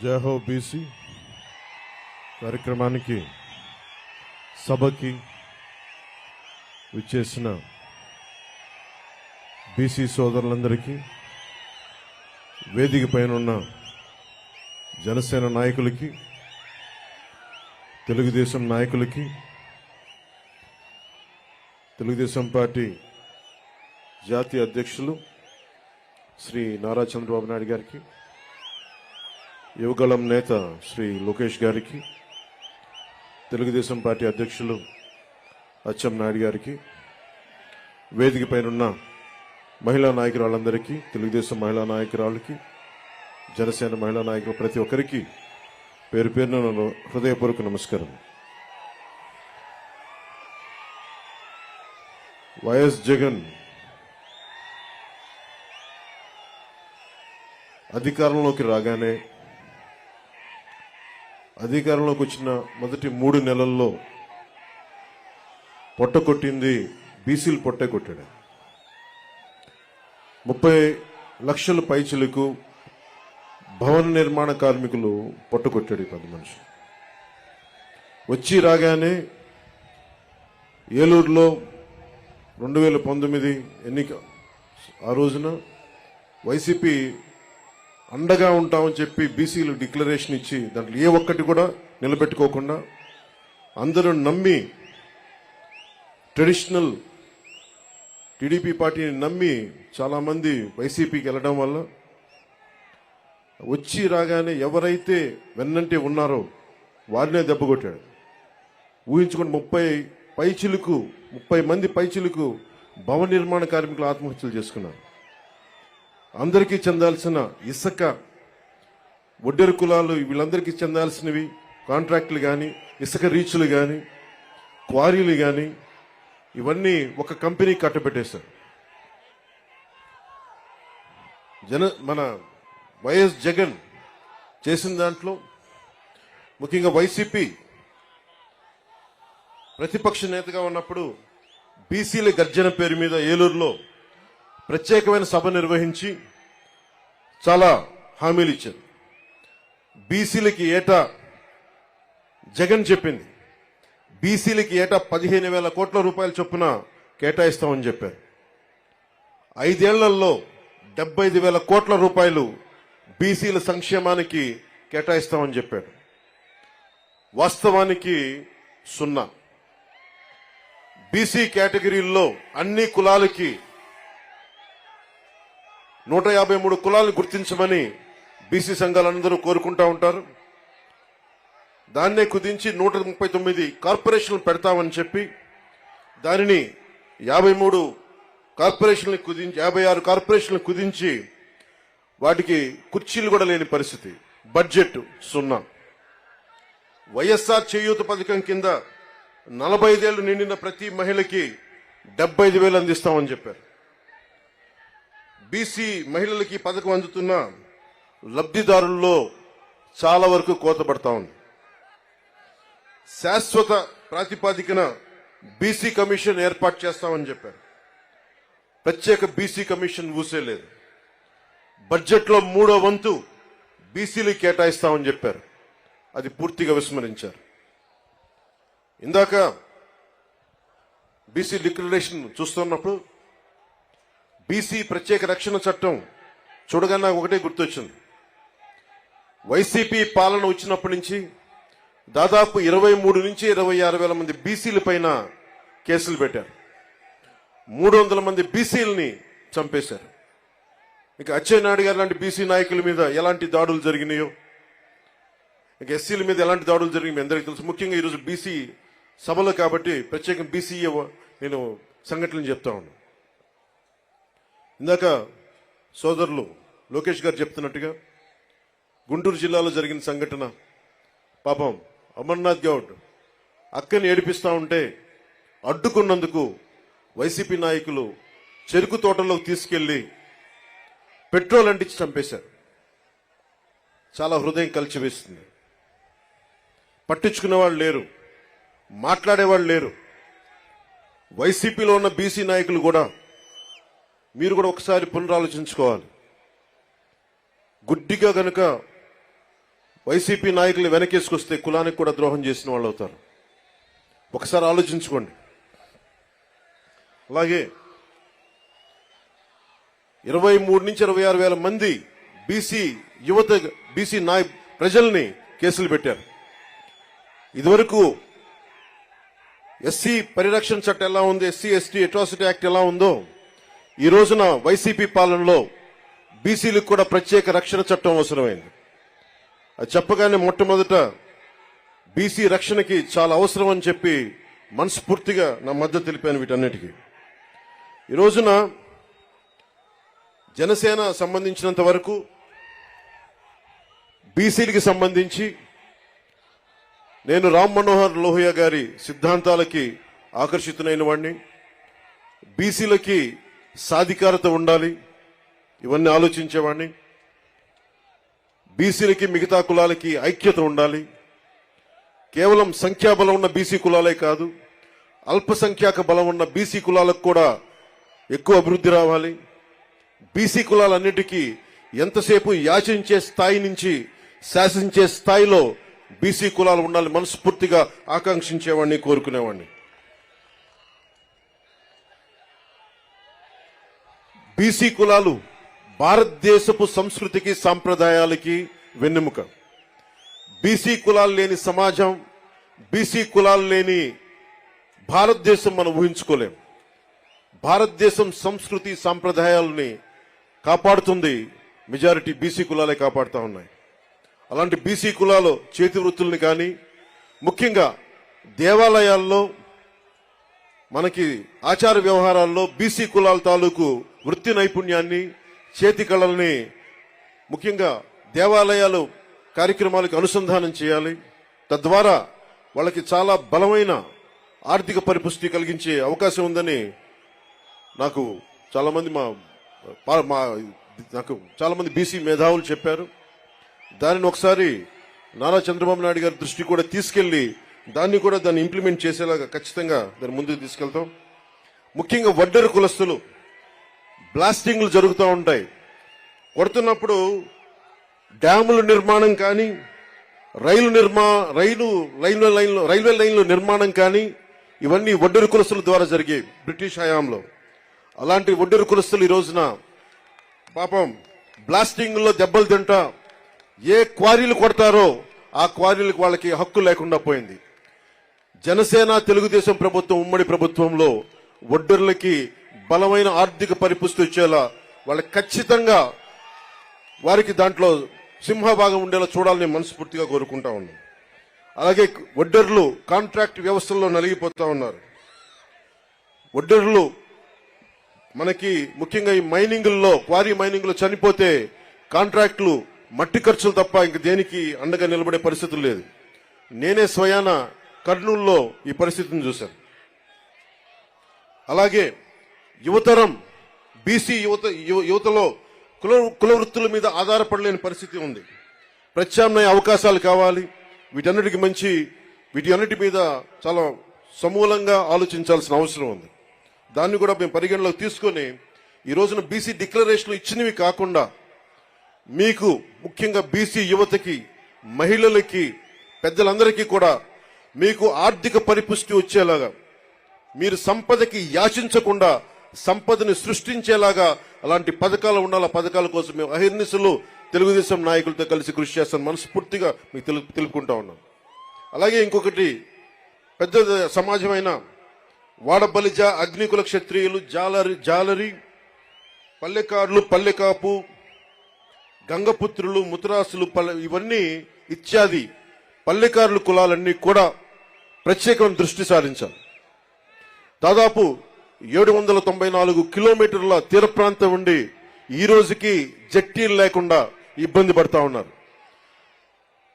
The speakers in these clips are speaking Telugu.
జై హో బీసీ కార్యక్రమానికి సభకి విచ్చేసిన బీసీ సోదరులందరికీ, వేదిక పైన ఉన్న జనసేన నాయకులకి, తెలుగుదేశం నాయకులకి, తెలుగుదేశం పార్టీ జాతీయ అధ్యక్షులు శ్రీ నారా చంద్రబాబు నాయుడు గారికి, యువగళం నేత శ్రీ లోకేష్ గారికి, తెలుగుదేశం పార్టీ అధ్యక్షులు అచ్చెం నాయుడు గారికి, వేదిక పైన మహిళా నాయకురాళ్ళందరికీ, తెలుగుదేశం మహిళా నాయకురాళ్ళకి, జనసేన మహిళా నాయకులు ప్రతి ఒక్కరికి పేరు పేరున హృదయపూర్వక నమస్కారం. వైఎస్ జగన్ అధికారంలోకి రాగానే, అధికారంలోకి వచ్చిన మొదటి 3 నెలల్లో పొట్ట కొట్టింది బీసీలు పొట్టే కొట్టాడు. 30 లక్షల పైచిలకు భవన నిర్మాణ కార్మికులు పొట్ట కొట్టాడు ఈ 10 మనిషి. వచ్చి రాగానే ఏలూరులో 2019 ఎన్నిక ఆ రోజున వైసీపీ అండగా ఉంటామని చెప్పి బీసీలు డిక్లరేషన్ ఇచ్చి దాంట్లో ఏ ఒక్కటి కూడా నిలబెట్టుకోకుండా అందరూ నమ్మి, ట్రెడిషనల్ టీడీపీ పార్టీని నమ్మి చాలా మంది వైసీపీకి వెళ్ళడం వల్ల వచ్చి రాగానే ఎవరైతే వెన్నంటే ఉన్నారో వారినే దెబ్బకొట్టాడు. ఊహించుకుని 30 మంది పైచిలకు భవన నిర్మాణ కార్మికులు ఆత్మహత్యలు చేసుకున్నారు. అందరికీ చెందాల్సిన ఇసుక, ఒడ్డెరు కులాలు, వీళ్ళందరికీ చెందాల్సినవి కాంట్రాక్టులు కానీ, ఇసుక రీచ్లు కానీ, క్వారీలు కానీ, ఇవన్నీ ఒక కంపెనీ కట్టబెట్టేశారు. మన వైఎస్ జగన్ చేసిన దాంట్లో ముఖ్యంగా వైసీపీ ప్రతిపక్ష నేతగా ఉన్నప్పుడు బీసీల గర్జన పేరు మీద ఏలూరులో ప్రత్యేకమైన సభ నిర్వహించి చాలా హామీలు ఇచ్చారు. బీసీలకి ఏటా జగన్ చెప్పింది, బీసీలకి ఏటా 15,000 కోట్ల రూపాయల చొప్పున కేటాయిస్తామని చెప్పారు. 5 ఏళ్లలో 75,000 కోట్ల రూపాయలు బీసీల సంక్షేమానికి కేటాయిస్తామని చెప్పాడు. వాస్తవానికి 0. బీసీ కేటగిరీల్లో అన్ని కులాలకి 153 కులాలను గుర్తించమని బీసీ సంఘాలందరూ కోరుకుంటా ఉంటారు. దాన్నే కుదించి 139 కార్పొరేషన్లు పెడతామని చెప్పి దానిని 53 కార్పొరేషన్లు కుదించి 56 కార్పొరేషన్లు కుదించి వాటికి కుర్చీలు కూడా లేని పరిస్థితి. బడ్జెట్ 0. వైఎస్ఆర్ చేయూత పథకం కింద 45 ఏళ్లు నిండిన ప్రతి మహిళకి 75,000 అందిస్తామని చెప్పారు. బీసీ మహిళలకి పథకం అందుతున్న లబ్ధిదారుల్లో చాలా వరకు కోత పడతా ఉంది. శాశ్వత ప్రాతిపాదికన బీసీ కమిషన్ ఏర్పాటు చేస్తామని చెప్పారు. ప్రత్యేక బీసీ కమిషన్ ఊసేలేదు. బడ్జెట్లో 3వ వంతు బీసీలకు కేటాయిస్తామని చెప్పారు. అది పూర్తిగా విస్మరించారు. ఇందాక బీసీ డిక్లరేషన్ చూస్తున్నప్పుడు బీసీ ప్రత్యేక రక్షణ చట్టం చూడగానే నాకు ఒకటే గుర్తొచ్చింది. వైసీపీ పాలన వచ్చినప్పటి నుంచి దాదాపు 23 నుంచి 26 వేల మంది బీసీల పైన కేసులు పెట్టారు. 300 మంది బీసీలని చంపేశారు. ఇక అచ్చెన్నాయుడు గారు లాంటి బీసీ నాయకుల మీద ఎలాంటి దాడులు జరిగినాయో, ఇక ఎస్సీల మీద ఎలాంటి దాడులు జరిగినాయో మీ అందరికీ తెలుసు. ముఖ్యంగా ఈరోజు బీసీ సభలో కాబట్టి ప్రత్యేకంగా బీసీ నేను సంఘటనలు చెప్తా ఉన్నాను. ఇందాక సోదరులు లోకేష్ గారు చెప్తున్నట్టుగా గుంటూరు జిల్లాలో జరిగిన సంఘటన, పాపం అమర్నాథ్ గౌడ్ అక్కని ఏడిపిస్తా ఉంటే అడ్డుకున్నందుకు వైసీపీ నాయకులు చెరుకు తోటలోకి తీసుకెళ్లి పెట్రోల్ అంటించి చంపేశారు. చాలా హృదయం కలిచివేస్తుంది. పట్టించుకునే వాళ్ళు లేరు, మాట్లాడేవాళ్ళు లేరు. వైసీపీలో ఉన్న బీసీ నాయకులు కూడా మీరు కూడా ఒకసారి పునరాలోచించుకోవాలి. గుడ్డిగా గనుక వైసీపీ నాయకులు వెనకేసుకొస్తే కులానికి కూడా ద్రోహం చేసిన వాళ్ళు అవుతారు. ఒకసారి ఆలోచించుకోండి. అలాగే 23 నుంచి 26 వేల మంది బీసీ యువత, బీసీ ప్రజల్ని కేసులు పెట్టారు. ఇదివరకు ఎస్సీ పరిరక్షణ చట్టం ఎలా ఉంది, ఎస్సీ ఎస్టీ అట్రాసిటీ యాక్ట్ ఎలా ఉందో, ఈ రోజున వైసీపీ పాలనలో బీసీలకు కూడా ప్రత్యేక రక్షణ చట్టం అవసరమైంది. అది చెప్పగానే మొట్టమొదట బీసీ రక్షణకి చాలా అవసరం అని చెప్పి మనస్ఫూర్తిగా నా మద్దతు తెలిపాను వీటన్నిటికీ. ఈ రోజున జనసేన సంబంధించినంత వరకు బీసీలకి సంబంధించి నేను రామ్ మనోహర్ లోహియా గారి సిద్ధాంతాలకి ఆకర్షితునైన వాడిని. బీసీలకి సాధికారత ఉండాలి, ఇవన్నీ ఆలోచించేవాడిని. బీసీలకి మిగతా కులాలకి ఐక్యత ఉండాలి. కేవలం సంఖ్యాబలం ఉన్న బీసీ కులాలే కాదు, అల్పసంఖ్యాక బలం ఉన్న బీసీ కులాలకు కూడా ఎక్కువ అభివృద్ధి రావాలి. బీసీ కులాలన్నిటికీ ఎంతసేపు యాచించే స్థాయి నుంచి శాసించే స్థాయిలో బీసీ కులాలు ఉండాలి మనస్ఫూర్తిగా ఆకాంక్షించేవాడిని, కోరుకునేవాడిని. బీసీ కులాలు భారతదేశపు సంస్కృతికి సాంప్రదాయాలకి వెన్నెముక. బీసీ కులాలు లేని సమాజం, బీసీ కులాలు లేని భారతదేశం మనం ఊహించుకోలేం. భారతదేశం సంస్కృతి సాంప్రదాయాలని కాపాడుతుంది మెజారిటీ బీసీ కులాలే కాపాడుతూ ఉన్నాయి. అలాంటి బీసీ కులాలు చేతి వృత్తుల్ని కానీ, ముఖ్యంగా దేవాలయాల్లో మనకి ఆచార వ్యవహారాల్లో బీసీ కులాల తాలూకు వృత్తి నైపుణ్యాన్ని, చేతి కళల్ని ముఖ్యంగా దేవాలయాలు కార్యక్రమాలకు అనుసంధానం చేయాలి. తద్వారా వాళ్ళకి చాలా బలమైన ఆర్థిక పరిపుష్టి కలిగించే అవకాశం ఉందని నాకు చాలా మంది బీసీ మేధావులు చెప్పారు. దానిని ఒకసారి నారా చంద్రబాబు నాయుడు గారి దృష్టి కూడా తీసుకెళ్లి దాన్ని ఇంప్లిమెంట్ చేసేలాగా ఖచ్చితంగా దాన్ని ముందుకు తీసుకెళ్తాం. ముఖ్యంగా వడ్డెర కులస్తులు బ్లాస్టింగ్లు జరుగుతూ ఉంటాయి. కొడుతున్నప్పుడు డ్యాముల నిర్మాణం కానీ, రైల్వే లైన్ల నిర్మాణం కానీ ఇవన్నీ వడ్డెర కులస్తుల ద్వారా జరిగాయి బ్రిటిష్ హయాంలో. అలాంటి వడ్డెర కులస్తులు ఈ రోజున పాపం బ్లాస్టింగ్ లో దెబ్బలు తింటా ఏ క్వారీలు కొడతారో ఆ క్వారీలకు వాళ్ళకి హక్కు లేకుండా పోయింది. జనసేన తెలుగుదేశం ప్రభుత్వం ఉమ్మడి ప్రభుత్వంలో వడ్డెర్లకి బలమైన ఆర్థిక పరిపుష్టి వచ్చేలా వాళ్ళకి ఖచ్చితంగా వారికి దాంట్లో సింహభాగం ఉండేలా చూడాలని మనస్ఫూర్తిగా కోరుకుంటా ఉన్నాం. అలాగే వడ్డెర్లు కాంట్రాక్ట్ వ్యవస్థల్లో నలిగిపోతా ఉన్నారు. వడ్డెర్లు మనకి ముఖ్యంగా ఈ క్వారీ మైనింగ్ లో చనిపోతే కాంట్రాక్టులు మట్టి ఖర్చులు తప్ప ఇంక దేనికి అండగా నిలబడే పరిస్థితులు లేదు. నేనే స్వయాన కర్నూలులో ఈ పరిస్థితిని చూశాను. అలాగే యువతరం బీసీ యువతలో కుల వృత్తుల మీద ఆధారపడలేని పరిస్థితి ఉంది. ప్రత్యామ్నాయ అవకాశాలు కావాలి. వీటన్నిటి మీద చాలా సమూలంగా ఆలోచించాల్సిన అవసరం ఉంది. దాన్ని కూడా మేము పరిగణలోకి తీసుకొని ఈ రోజున బీసీ డిక్లరేషన్లు ఇచ్చినవి కాకుండా మీకు ముఖ్యంగా బీసీ యువతకి, మహిళలకి, పెద్దలందరికీ కూడా మీకు ఆర్థిక పరిపుష్టి వచ్చేలాగా, మీరు సంపదకి యాచించకుండా సంపదని సృష్టించేలాగా అలాంటి పథకాలు ఉండాలి. పథకాల కోసం మేము అహిర్నిశలు తెలుగుదేశం నాయకులతో కలిసి కృషి చేస్తాం మనస్ఫూర్తిగా మీకు తెలుపుకుంటా ఉన్నాం. అలాగే ఇంకొకటి పెద్ద సమాజమైన వాడబలిజ, అగ్నికుల క్షత్రియులు, జాలరి, పల్లెకారులు, పల్లెకాపు, గంగపుత్రులు, ముతరాసులు, ఇవన్నీ ఇత్యాది పల్లెకారుల కులాలన్నీ కూడా ప్రత్యేకమైన దృష్టి సారించాలి. దాదాపు 794 కిలోమీటర్ల తీర ప్రాంతం ఉండి ఈ రోజుకి జట్టీలు లేకుండా ఇబ్బంది పడతా ఉన్నారు.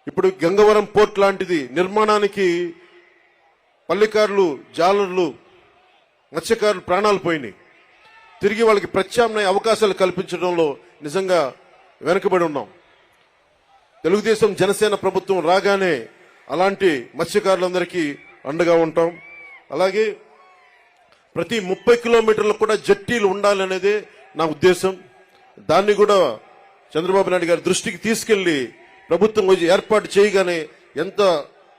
ఇప్పుడు గంగవరం పోర్ట్ లాంటిది నిర్మాణానికి పల్లెకారులు, జాలర్లు, మత్స్యకారులు ప్రాణాలు పోయినాయి. తిరిగి వాళ్ళకి ప్రత్యామ్నాయ అవకాశాలు కల్పించడంలో నిజంగా వెనుకబడి ఉన్నాం. తెలుగుదేశం జనసేన ప్రభుత్వం రాగానే అలాంటి మత్స్యకారులందరికీ అండగా ఉంటాం. అలాగే ప్రతి 30 కిలోమీటర్లు కూడా జట్టీలు ఉండాలనేదే నా ఉద్దేశం. దాన్ని కూడా చంద్రబాబు నాయుడు గారి దృష్టికి తీసుకెళ్లి ప్రభుత్వం ఏర్పాటు చేయగానే ఎంత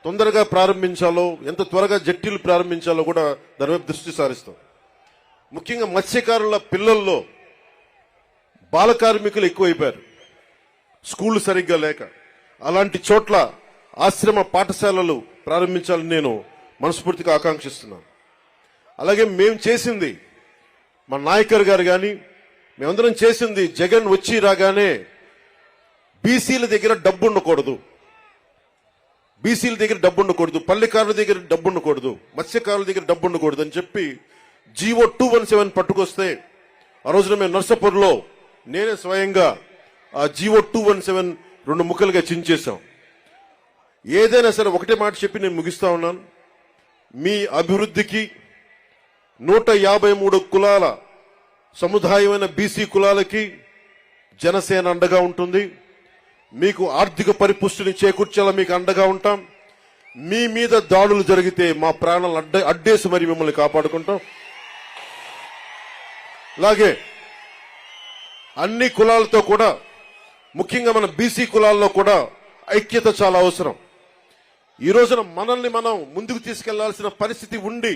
తొందరగా ప్రారంభించాలో, ఎంత త్వరగా జట్టీలు ప్రారంభించాలో కూడా దాని వైపు దృష్టి సారిస్తాం. ముఖ్యంగా మత్స్యకారుల పిల్లల్లో బాల కార్మికులు ఎక్కువైపోయారు, స్కూళ్లు సరిగ్గా లేక. అలాంటి చోట్ల ఆశ్రమ పాఠశాలలు ప్రారంభించాలని నేను మనస్ఫూర్తిగా ఆకాంక్షిస్తున్నాను. అలాగే మేము చేసింది, మా నాయకర్ గారు కానీ మేమందరం చేసింది, జగన్ వచ్చి రాగానే బీసీల దగ్గర డబ్బు ఉండకూడదు, బీసీల దగ్గర డబ్బు ఉండకూడదు, పల్లెకారుల దగ్గర డబ్బు ఉండకూడదు, మత్స్యకారుల దగ్గర డబ్బు ఉండకూడదు అని చెప్పి జీవో 217 పట్టుకొస్తే ఆ రోజున మేము నర్సాపూర్లో నేనే స్వయంగా ఆ జీవో 217 2 ముక్కలుగా చించేశాం. ఏదైనా సరే ఒకటే మాట చెప్పి నేను ముగిస్తా ఉన్నాను. మీ అభివృద్ధికి 153 కులాల సముదాయమైన బీసీ కులాలకి జనసేన అండగా ఉంటుంది. మీకు ఆర్థిక పరిపుష్టిని చేకూర్చేలా మీకు అండగా ఉంటాం. మీ మీద దాడులు జరిగితే మా ప్రాణాలు అడ్డేసి మరి మిమ్మల్ని కాపాడుకుంటాం. అలాగే అన్ని కులాలతో కూడా, ముఖ్యంగా మన బీసీ కులాల్లో కూడా ఐక్యత చాలా అవసరం. ఈ రోజున మనల్ని మనం ముందుకు తీసుకెళ్లాల్సిన పరిస్థితి ఉండి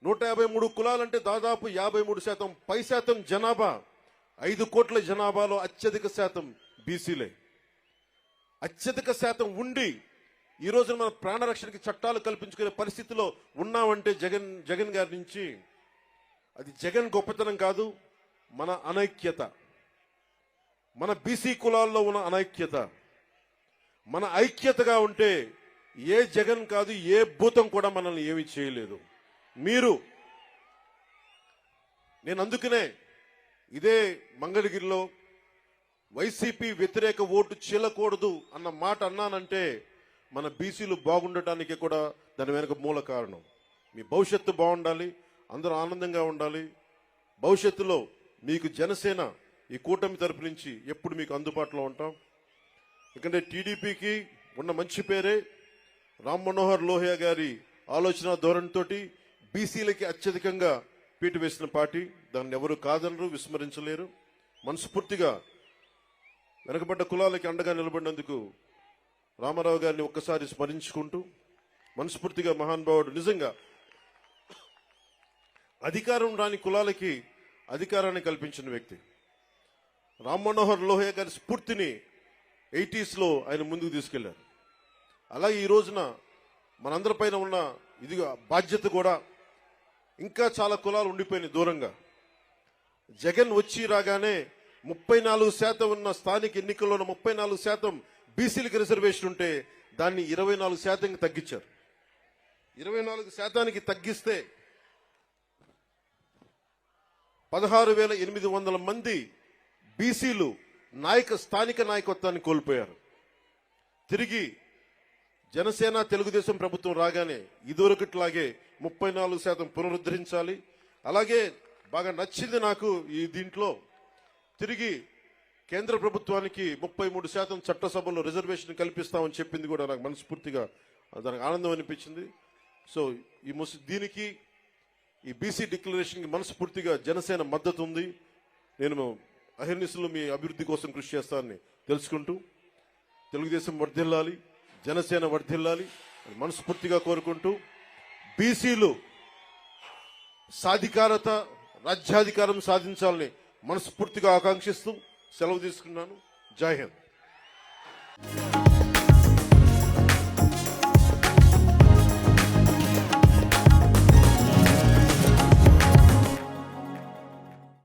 153 కులాలంటే దాదాపు 53% పై శాతం జనాభా, 5 కోట్ల జనాభాలో అత్యధిక శాతం బీసీలే. అత్యధిక శాతం ఉండి ఈ రోజున మన ప్రాణరక్షణకి చట్టాలు కల్పించుకునే పరిస్థితిలో ఉన్నామంటే జగన్ గారి నుంచి అది జగన్ గొప్పతనం కాదు, మన అనైక్యత, మన బీసీ కులాల్లో ఉన్న అనైక్యత. మన ఐక్యతగా ఉంటే ఏ జగన్ కాదు, ఏ భూతం కూడా మనల్ని ఏమీ చేయలేదు. నేను అందుకనే ఇదే మంగళగిరిలో వైసీపీ వ్యతిరేక ఓటు చీలకూడదు అన్న మాట అన్నానంటే మన బీసీలు బాగుండటానికి కూడా దాని వెనుక మూల కారణం. మీ భవిష్యత్తు బాగుండాలి, అందరూ ఆనందంగా ఉండాలి. భవిష్యత్తులో మీకు జనసేన ఈ కూటమి తరపు నుంచి ఎప్పుడు మీకు అందుబాటులో ఉంటాం. ఎందుకంటే టీడీపీకి ఉన్న మంచి పేరే రామ్ మనోహర్ లోహియా గారి ఆలోచన ధోరణితోటి బీసీలకి అత్యధికంగా పీటు వేసిన పార్టీ. దాన్ని ఎవరు కాదనరు, విస్మరించలేరు. మనస్ఫూర్తిగా వెనకబడ్డ కులాలకి అండగా నిలబడినందుకు రామారావు గారిని ఒక్కసారి స్మరించుకుంటూ, మనస్ఫూర్తిగా మహానుభావుడు, నిజంగా అధికారం రాని కులాలకి అధికారాన్ని కల్పించిన వ్యక్తి. రామ్ మనోహర్ లోహియా గారి స్ఫూర్తిని 80s లో ఆయన ముందుకు తీసుకెళ్లారు. అలాగే ఈ రోజున మనందరిపైన ఉన్న ఇది బాధ్యత కూడా, ఇంకా చాలా కులాలు ఉండిపోయినాయి దూరంగా. జగన్ వచ్చి రాగానే 34% ఉన్న స్థానిక ఎన్నికల్లో 34% బీసీలకు రిజర్వేషన్ ఉంటే దాన్ని 24% తగ్గించారు. 24% తగ్గిస్తే 16,800 మంది బీసీలు స్థానిక నాయకత్వాన్ని కోల్పోయారు. తిరిగి జనసేన తెలుగుదేశం ప్రభుత్వం రాగానే ఇదివరకట్లాగే 34% పునరుద్ధరించాలి. అలాగే బాగా నచ్చింది నాకు ఈ దీంట్లో, తిరిగి కేంద్ర ప్రభుత్వానికి 33% చట్టసభలో రిజర్వేషన్ కల్పిస్తామని చెప్పింది కూడా నాకు మనస్ఫూర్తిగా దానికి ఆనందం అనిపించింది. సో దీనికి ఈ బీసీ డిక్లరేషన్కి మనస్ఫూర్తిగా జనసేన మద్దతు ఉంది. నేను అహిర్నిశలు మీ అభివృద్ధి కోసం కృషి చేస్తానని తెలుసుకుంటూ, తెలుగుదేశం వర్ధిల్లాలి, జనసేన వర్ధిల్లాలి అని మనస్ఫూర్తిగా కోరుకుంటూ, బీసీలు సాధికారత, రాజ్యాధికారం సాధించాలని మనస్ఫూర్తిగా ఆకాంక్షిస్తూ సెలవు తీసుకున్నాను. జై హింద్.